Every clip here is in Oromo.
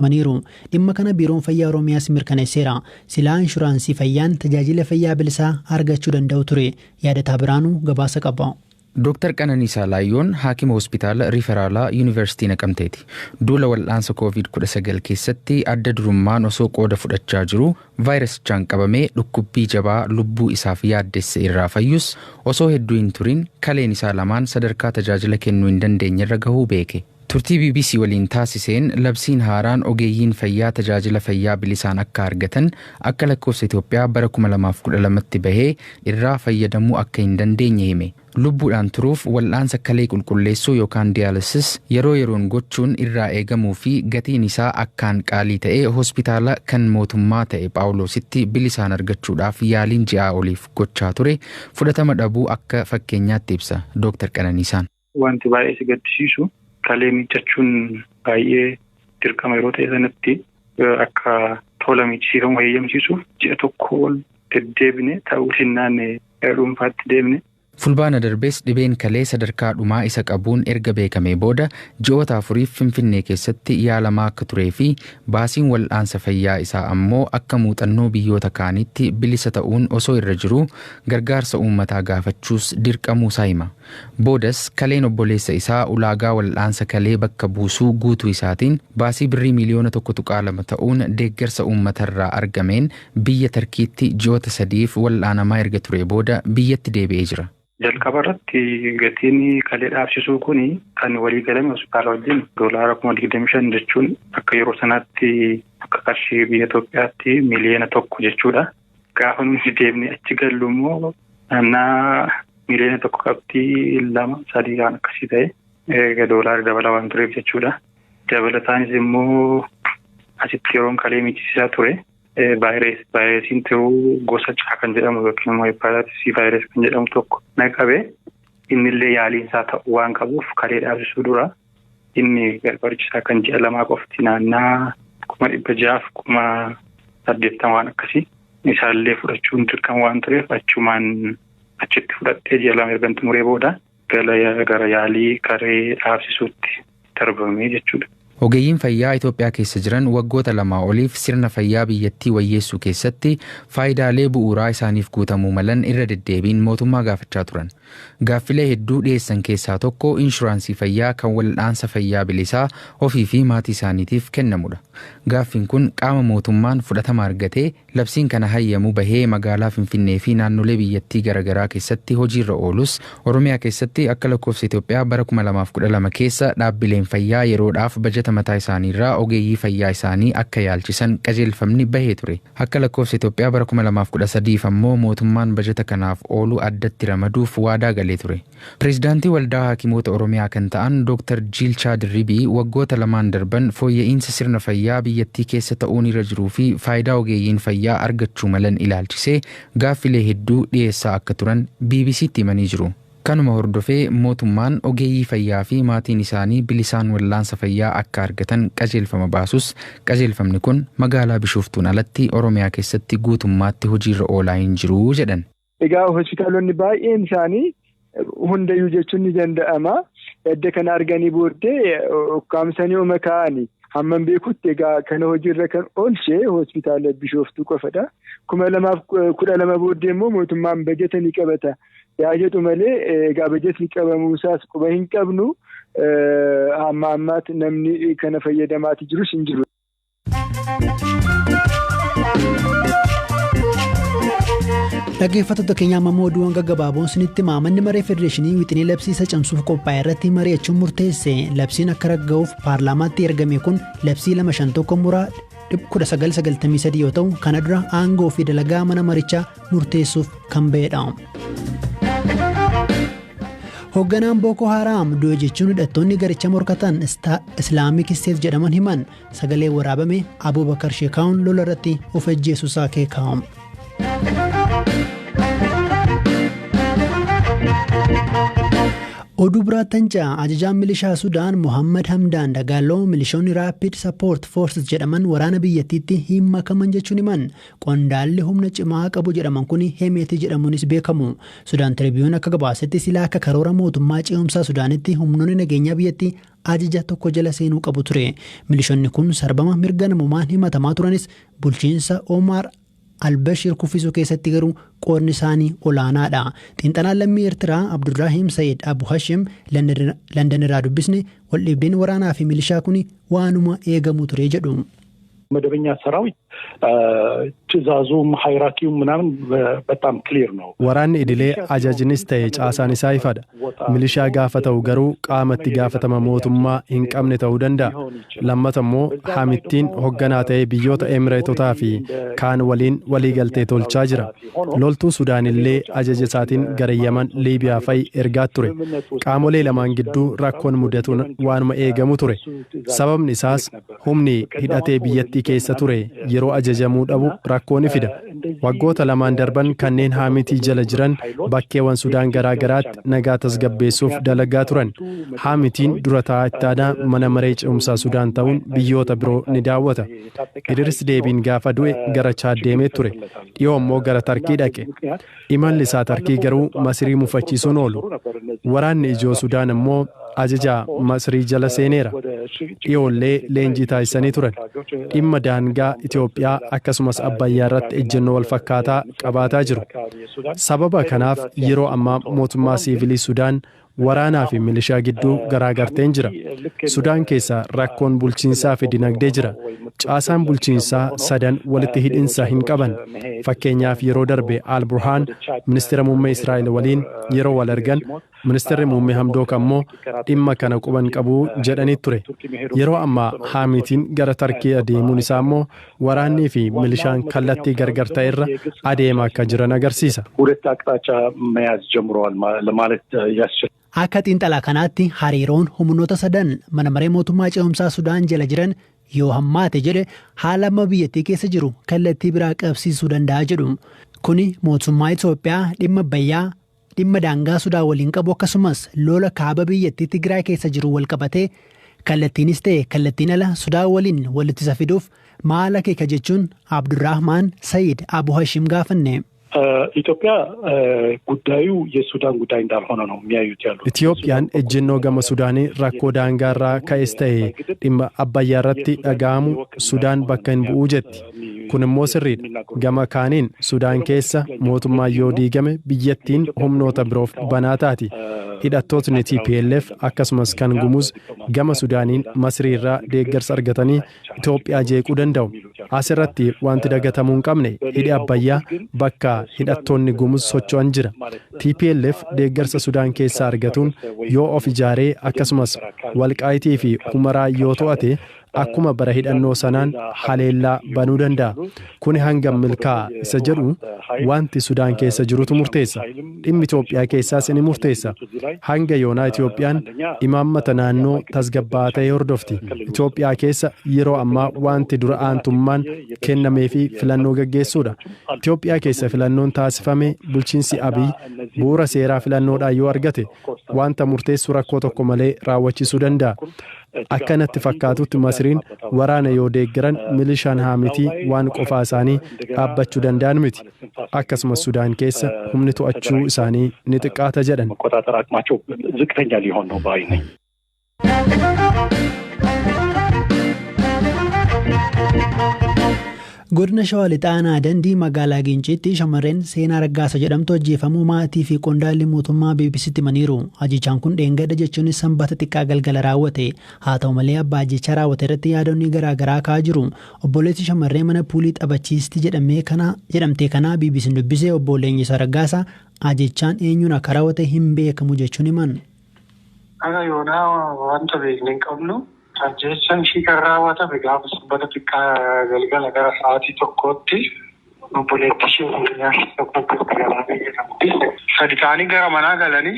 maniiru. Dhimma kana biiroon fayyaa Oromiyaas mirkaneesseera. Silaa inshuraansii fayyaan tajaajila fayyaa bilisaa argachuu danda'u ture. Yaadataa Biraanuu gabaasa qaba. Dr. Qananiisaa Laayyoon haakima hospitaala riiferaalaa yuunivarsiitii Naqamteeti. Duula wal'aansa COVID-19 keessatti adda durummaan osoo qooda fudhachaa jiru vaayirasichaan qabamee dhukkubbii jabaa lubbuu isaaf yaaddesse irraa fayyus osoo hedduu hin turin kaleen isaa lamaan sadarkaa tajaajila kennuu hin dandeenye irra gahuu beeke. Turtii BBC waliin taasiseen labsiin haaraan ogeeyyiin fayyaa tajaajila fayyaa bilisaan akka argatan akka lakkoofsa Itoophiyaa bara 2012tti bahee irraa fayyadamuu akka hin dandeenye hime. Lubbuudhaan turuuf wal'aansa kalee qulqulleessuu yookaan diyaalisis yeroo yeroon gochuun irraa eegamuu fi gatiin isaa akkaan qaalii ta'ee hospitaala kan mootummaa ta'e Phaawulositti bilisaan argachuudhaaf yaaliin ji'aa oliif gochaa ture fudhatama dhabuu akka fakkeenyaatti ibsa Dr. Qananiisaan. Wanti baay'ee si gaddisiisu kalee miiccachuun baay'ee dirqama yeroo ta'e sanatti akka tola miicciiramu heeyyamsiisuuf ji'a tokko ol deddeebine ta'uu hinnaan dhuunfaatti deemne. Fulbaana darbees dhibeen kalee sadarkaa dhumaa isa qabuun erga beekamee booda ji'oota 4 Finfinnee keessatti yaalamaa akka turee fi baasiin wal'aansa fayyaa isaa ammoo akka muuxannoo biyyoota kaanitti bilisa ta'uun osoo irra jiru gargaarsa uummataa gaafachuus dirqamuu isaa hima. Boodas kaleen obboleessa isaa ulaagaa wal'aansa kalee bakka buusuu guutuu isaatiin baasii birrii miliyoona 1.2 ta'uun deeggarsa uummatarraa argameen biyya Tarkiitti ji'oota 3 wal'aanamaa erga ture booda biyyatti deebi'ee jira. Jalqaba irratti gatiin kalee dhaabsisuu kun kan walii galame hospitaala wajjin $25,000 jechuun akka yeroo sanaatti akka qarshii biyya Itoophiyaatti miliyoona 1 jechuudha. Gaafa nuti deemnee achi gallu immoo naannaa miliyoona 1 qabxii 2-3 kan akkasii ta'e doolaara dabalaa waan tureef jechuudha. Dabalataanis immoo asitti yeroon kalee miiccisaa ture. Vaayirasiin ta'uu gosa C kan jedhamu yookiin immoo hepatitis C vaayirasii kan jedhamu tokko naqabee innillee yaaliinsaa ta'uu waan qabuuf kalee dhaabsisuu dura inni barbaachisaa kan ji'a 2 qofti naannaa 600,000 waan akkasii isaallee fudhachuun dirqama waan tureef achitti fudhattee ji'a 2 erga xumuree booda gara yaalii kalee dhaabsisuutti darbamee jechuudha. Ogeeyyiin fayyaa Itoophiyaa keessa jiran waggoota 2 oliif sirna fayyaa biyyattii wayyeessuu keessatti faayidaalee bu'uuraa isaaniif guutamuu malan irra deddeebiin mootummaa gaafachaa turan. Gaaffilee hedduu dhiyeessan keessaa tokko inshuraansii fayyaa kan wal'aansa fayyaa bilisaa ofii fi maatii isaaniitiif kennamudha. Gaaffiin kun qaama mootummaan fudhatama argatee labsiin kana hayyamu bahee magaalaa Finfinnee fi naannolee biyyattii garaagaraa keessatti hojiirra oolus Oromiyaa keessatti akka lakkoofsa Itoophiyaa bara 2012 keessa dhaabbileen fayyaa yeroodhaaf bajeta mataa isaaniirraa ogeeyyii fayyaa isaanii akka yaalchisan qajeelfamni bahee ture. Akka lakkoofsa Itoophiyaa bara 2013 ammoo mootummaan bajeta kanaaf oolu addatti ramaduuf waadaa galee ture. Pireezidaantii Waldaa Haakimoota Oromiyaa kan ta'an Dr. Jilchaa Dirribii waggoota 2 darban fooyya'insa sirna fayyaa biyyattii keessa ta'uun irra jiruu fi faayidaa ogeeyyiin fayyaa argachuu malan ilaalchisee gaaffilee hedduu dhiyeessaa akka turan BBC'tti himanii jiru. Kanuma hordofee mootummaan ogeeyyii fayyaa fi maatiin isaanii bilisaan wal'aansa fayyaa akka argatan qajeelfama baasus qajeelfamni kun magaalaa Bishooftuun alatti Oromiyaa keessatti guutummaatti hojiirra oolaa hin jiru jedhan. Egaa hospitaalonni baay'een isaanii hundayyuu jechuun ni danda'ama. Edda kana arganii booddee ukkaamsanii uma kaa'anii hamman beekutti egaa kana hojiirra kan oolchee hospitaala Bishooftuu qofadha. 2012 booddee immoo mootummaan bajeta ni qabata. Yaa jedhu malee egaa bajetni qabamuu isaas quba hin qabnu amma ammaatti namni kana fayyadamaati jirus hin jiru. Dhaggeeffattoota keenya amma oduuwwan gaggabaaboon isinitti hima. Manni maree federeeshinii wixinee labsii isa cimsuuf qophaa'e irratti mari'achuun murteesse. Labsiin akka ragga'uuf paarlaamaatti ergame kun labsii 251 muraa 1993 yoo ta'u kana dura aangoo fi dalagaa mana marichaa murteessuuf kan ba'edha. Hoogganaan Boko Haram du'e jechuun hidhattoonni garicha morkatan Islaamic State jedhaman himan sagalee waraabame Abubakar Shekaawun lola irratti of ajjeesuusaa akeekame. Oduu biraattancha ajajaan milishaa Sudaan Mohammad Hamdaan Dagaaloo milishoonni Rapid Support Forces jedhaman waraana biyyattiitti hin makaman jechuun himan. Qondaalli humna cimaa qabu jedhaman kun Hemeeti jedhamuunis beekamu. Sudaan Tribune akka gabaasetti silaa akka karoora mootummaa ce'umsaa Sudaanitti humnoonni nageenyaa biyyattii ajaja tokko jala seenuu qabu ture. Milishoonni kun sarbama mirga namummaan himatamaa turanis bulchiinsa Omar Albashir kuffisuu keessatti garuu qoodni isaanii olaanaadha. Xiinxalaan lammii Eertiraa Abdurrahiim Sayyid Abu Hashim London irraa dubbisne waldhibdeen waraanaa fi milishaa kun waanuma eegamu ture jedhu. መደበኛ ሰራዊት ትዕዛዙም ሃይራርኪውም ምናምን በጣም ክሊር ነው ወራን ኢዲሌ አጃጅንስ ተይ ጫሳን ሳይፋዳ ሚሊሻ ጋፈተው ገሩ ቃመት ጋፈተማ ሞቱማ እንቀምነ ተው ደንዳ ለማተሞ ሐሚቲን ሆገና ተይ ቢዮታ ኤምሬቶታ ፊ ካን ወሊን ወሊ ገልቴ ቶልቻ ጅራ ሎልቱ ሱዳንሌ አጃጀሳቲን ገረየማን ሊቢያ ፋይ ኤርጋት ቱሬ ቃሞሌ ለማን ግዱ ራኮን ሙደቱን ዋንማ ኤገሙ ቱሬ ሰበብን ኢሳስ ሁምኒ ሂዳቴ ቢየቲ keessa ture yeroo ajajamuu dhabu rakkooni fida waggoota lamaan darban kanneen haamitii jala jiran bakkeewwan Sudaan garaagaraatti nagaa tasgabbeessuuf dalagaa turan haamitiin dura taa'aa mana maree ce'umsaa Sudaan ta'uun biyyoota biroo ni daawwata Idris Deebiin gaafa du'e gara Chaad deemee ture dhiyoo immoo gara Tarkii dhaqe imalli isaa Tarkii garuu Masrii mufachiisuun oolu waraanni ijoo Sudaan immoo ajaja Masrii jala seeneera dhiyoollee leenjii taasisanii turan dhimma daangaa Itoophiyaa akkasumas Abbayyaa irratti ejjennoo wal fakkaataa qabaataa jiru sababa kanaaf yeroo ammaa mootummaa siivilii Sudaan waraanaa fi milishaa gidduu garaagarteen jira Sudaan keessa rakkoon bulchiinsaa fi dinagdee jira caasaan bulchiinsaa sadan walitti hidhinsa hin qaban fakkeenyaaf yeroo darbe Al-Burhaan ministeera muummee Israa'el waliin yeroo wal argan ministeerri muummee Hamdook ammoo dhimma kana quban qabu jedhanii ture yeroo ammaa haamitiin gara Tarkii adeemuun isaa ammoo waraannii fi milishaan kallattii gargar ta'erra adeemaa akka jiran agarsiisa. Akka xiinxalaa kanaatti hariiroon humnoota sadan mana maree mootummaa ce'umsaa Sudaan jala jiran yoo hammaate jedhe haala amma biyyattii keessa jiru kallattii biraa qabsiisuu danda'a jedhu. Kuni mootummaa Itoophiyaa dhimma Abbayyaa dhimma daangaa Sudaan waliin qabu akkasumas lola kaaba biyyattii Tigraay keessa jiru wal qabatee kallattiinis ta'e kallattiin ala Sudaan waliin walitti isa fiduuf maal akeeka jechuun Abdurrahmaan Sayyid Abu Hashim gaafanne. ኢትዮጵያ ጉዳዩ የሱዳን ጉዳይ እንዳልሆነ ነው የሚያዩት ያሉት ኢትዮጵያን ejjennoo gama Sudaanii rakkoo daangaarraa ka'es ta'e dhimma Abbayyaa irratti dhaga'amu Sudaan bakka hin bu'uu jetti kun immoo sirriidha gama kaaniin Sudaan keessa mootummaa yoo diigame biyyattiin humnoota biroof banaa taati hidhattootni TPLF akkasumas kan Gumuz gama Sudaaniin Masrii irraa deeggarsa argatanii Itoophiyaa jeequu danda'u asirratti wanti dagatamuu hin qabne hidhi Abbayyaa bakka hidhattoonni Gumuz socho'an jira TPLF deeggarsa Sudaan keessaa argatuun yoo of ijaaree akkasumas Walqaayitii fi Humaraa yoo to'ate akkuma bara hidhannoo sanaan haleellaa banuu danda'a kuni hanga milkaa isa jedhu wanti Sudaan keessa jirutu murteessa dhimmi Itoophiyaa keessaas ni murteessa hanga yoonaa Itoophiyaan imaammata naannoo tasgabbaa'aa ta'e hordofti Itoophiyaa keessa yeroo ammaa wanti dura aantummaan kennamee fi filannoo gaggeessuudha Itoophiyaa keessa filannoon taasifame bulchiinsi Abiy bu'uura seeraa filannoodhaan yoo argate wanta murteessu rakkoo tokko malee raawwachiisuu danda'a akkanatti fakkaatutti Masriin waraana yoo deeggaran milishaan haamitii waan qofaa isaanii dhaabbachuu danda'an miti akkasumas Sudaan keessa humni to'achuu isaanii ni xiqqaata jedhan. Godina Shawaa Lixaanaa Dandii magaalaa Ginciitti shamarreen Seenaa Raggaasa jedhamtu ajjeefamuu maatii fi qondaalli mootummaa BBCtti himaniiru. Ajjechaan kun dheengadda jechuun sanbata xiqqaa galgala raawwate. Haa ta'u malee abbaa ajjechaa raawwate irratti yaadonni garaagaraa ka'aa jiru. Obboleessi shamarree mana puulii taphachiisti jedhamte kana BBC'n dubbisee obbo Leenjisaa Raggaasa ajjechaan eenyuun akka raawwate hin beekamu jechuun himan. Akka yoonaa wanta beekne hin qabnu. Ajjechaan ishii kan raawwatame gaafa sanbata xiqqaa galgala gara sa'aatii tokkootti obboleetti ishee nyaata tokko galgalaa jedhamti. Sadi ta'anii gara manaa galanii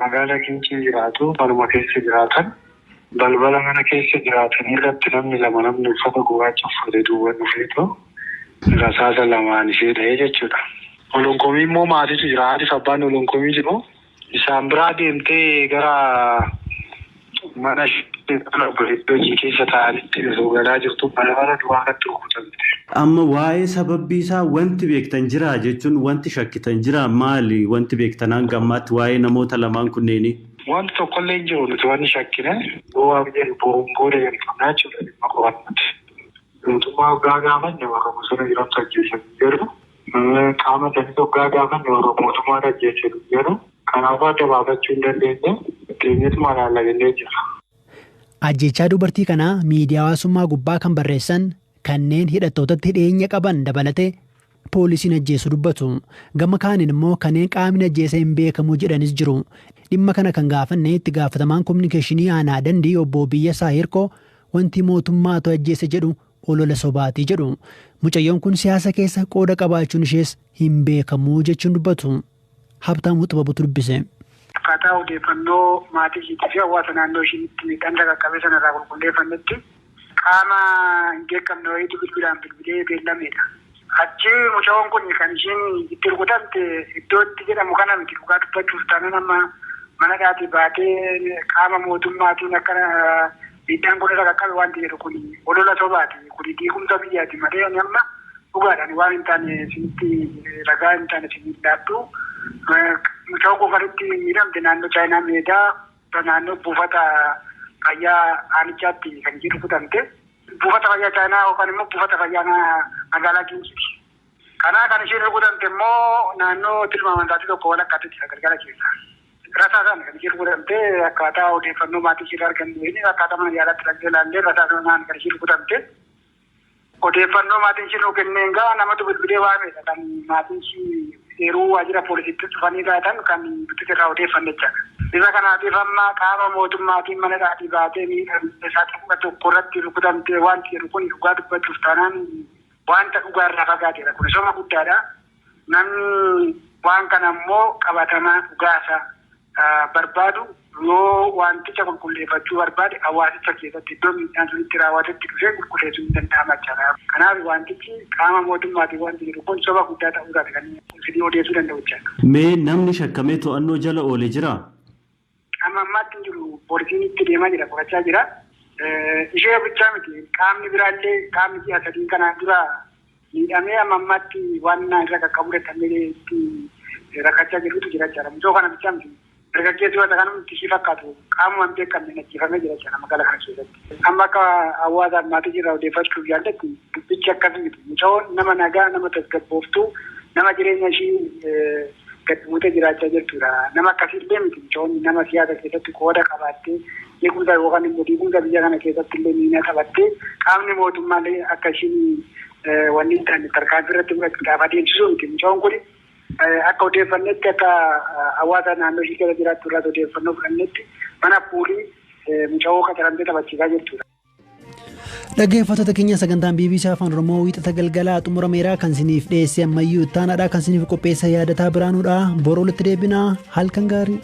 magaalaa Gincii jiraatu manuma keessa jiraatan balbala mana keessa jiraatan irratti namni uffata gurraacha uffatee duwwaa dhufeetu rasaasa lamaan ishee dha'ee jechuudha. Olonkomii immoo maatiitu jira haadhi abbaan olonkomii jiru isaan biraa deemtee gara mana hojii keessa taa'anitti galaa jirtu balbala duwwaatti rukutamte. Amma waa'ee sababbii isaa wanti beektan jira jechuun wanti shakkitan jira maali wanti beektan hanga ammaatti waa'ee namoota lamaan kunneenii? Wanti tokkollee hin jiru nuti wanni shakkine bu'aa jedhu booda jalqabnaa jechuudha dhimma qo'annati. Mootummaa waggaa gaafanne warra bosona jirantu ajjeesan jedhu qaama sanii waggaa gaafanne warra mootummaa ajjeesan jedhu kanaafuu adda baafachuu hin dandeenye keenyatuma laalagillee jira. Ajjechaa dubartii kanaa miidiyaa hawaasummaa gubbaa kan barreessan kanneen hidhattootatti dhiyeenya qaban dabalatee poolisiin ajjeesu dubbatu. Gama kaaniin immoo kanneen qaamni ajjeese hin beekamu jedhanis jiru. Dhimma kana kan gaafanne itti gaafatamaan kominikeeshinii aanaa Dandii obbo Biyyasaa Hirkoo wanti mootummaatu ajjeese jedhu olola sobaatii jedhu. Mucayyoon kun siyaasa keessa qooda qabaachuun ishees hin beekamu jechuun dubbatu. Habtaamuu Xibabuutu dubbise. Akkaataa odeeffannoo maatii isheetii fi hawaasa naannoo isheetti miidhaan qaqqabe sanarraa qulqulleeffannetti qaama hin beekamne wayiitu bilbilee beellamedha. Achi mucaan kun kan isheen itti rukutamte iddootti jedhamu kana miti dhugaa dubbachuuf taanaan amma mana dhaatii baatee qaama mootummaatiin akka miidhaan kun irra qaqqabe wanti jedhu kun olola sobaati. Kun diigumsa biyyaati malee amma dhugaadhaan waan hin taane isinitti ragaa hin taane isinitti dhaabdu. Mucaan kofaritti miidhamte naannoo Chaayinaa meedaa naannoo buufata fayyaa aanichaatti kan jedhu rukutamte. Buufata fayyaa Chaayinaa yookaan immoo buufata fayyaa magaalaa Ginciiti. Kanaa kan isheen rukutamte immoo naannoo tilmaamantaatti tokko walakkaatti galgala keessa. Rasaasaan kan isheen rukutamte akkaataa odeeffannoo maatii ishee argannu akkaataa mana yaalaatti dhaqee ilaallee rasaasaan kan isheen rukutamte. Odeeffannoo maatiin ishee nuu kenneen gaa namatu bilbilee waamedha kan maatiin ishee yeroo waajjira poolisiitti dhufanii taatan kan nuti irraa odeeffanne jechaadha. Isa kanaatiif amma qaama mootummaatiin mana dhaatii baatee isaatti tokko irratti rukutamtee wanti jedhu kun dhugaa dubbachuuf taanaan wanta dhugaa irraa fagaateedha. Kun soma guddaadha. Namni waan kana immoo qabatamaa dhugaasa barbaadu yoo wanticha qulqulleeffachuu barbaade hawaasicha keessatti iddoo miidhaan sunitti raawwatetti dhufee qulqulleessuu hin danda'ama jechaadha. Kanaaf wantichi qaama mootummaatiin wanti jedhu kun soma guddaa ta'uudhaaf kan sidii odeessuu danda'u jechaadha. Mee namni shakkamee to'annoo jala oolee jiraa? Amma ammaatti hin jiru poolisiin itti deemaa jira qorachaa jira. Ishee bichaa miti qaamni biraallee qaamni ji'a sadiin kanaan dura miidhamee amma ammaatti waan irra qaqqabu danda'amee itti rakkachaa jirutu jira jechaadha. Mucoo kana bichaa miti dargaggeessi wanta kanatti ishii fakkaatu qaamuma hin beekamne ajjeefamee jira jechaadha magaalaa kana keessatti. Amma akka hawaasaaf maatii irraa odeeffachuuf yaalletti dubbichi akkasii miti. Mucoon nama nagaa nama tasgabbooftuu nama jireenya ishii gadi buutee jiraachaa jirtudha. Nama akkasiillee miti mucoon nama siyaasa keessatti qooda qabaattee eegumsa yookaan immoo diigumsa biyya kana keessatti illee miina qabattee qaamni mootummaallee akka ishiin wanni hin taane tarkaanfii irratti fudhachuudhaaf adeemsisuu miti. Mucoon kun akka odeeffannetti akka hawaasa naannoo ishee keessa jiraattu irraa odeeffannoo fudhannetti mana puulii mucoo qacaramtee taphachiisaa jirtudha. Dhaggeeffattoota keenya sagantaan BBC Afaan Oromoo wiixata galgalaa xumurameera kan isiniif dhiyeesse ammayyuu ittaanaadha kan isiniif qopheessa yaadataa biraanuudha. Boroo walitti deebinaa halkan gaarii.